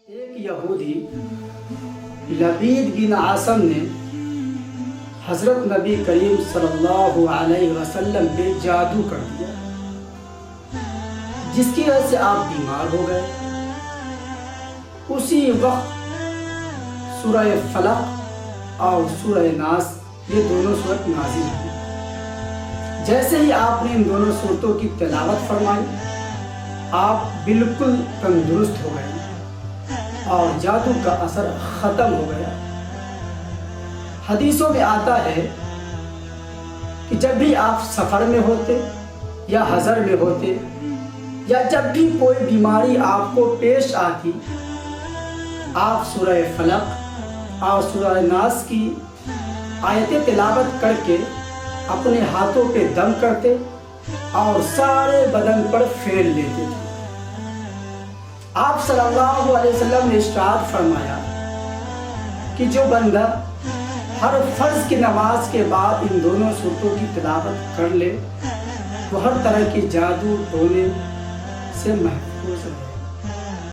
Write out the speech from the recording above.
ایک یہودی لبید بن عاصم نے حضرت نبی کریم صلی اللہ علیہ وسلم پہ جادو کر دیا، جس کی وجہ سے آپ بیمار ہو گئے۔ اسی وقت سورہ فلق اور سورہ ناس یہ دونوں سورت نازل ہوئی۔ جیسے ہی آپ نے ان دونوں سورتوں کی تلاوت فرمائی، آپ بالکل تندرست ہو گئے اور جادو کا اثر ختم ہو گیا۔ حدیثوں میں آتا ہے کہ جب بھی آپ سفر میں ہوتے یا حضر میں ہوتے یا جب بھی کوئی بیماری آپ کو پیش آتی، آپ سورہ فلق اور سورہ ناس کی آیتیں تلاوت کر کے اپنے ہاتھوں پہ دم کرتے اور سارے بدن پر پھیر لیتے تھے۔ آپ صلی اللہ علیہ وسلم نے ارشاد فرمایا کہ جو بندہ ہر فرض کی نماز کے بعد ان دونوں سورتوں کی تلاوت کر لے، وہ ہر طرح کی جادو ٹونے سے محفوظ رہے۔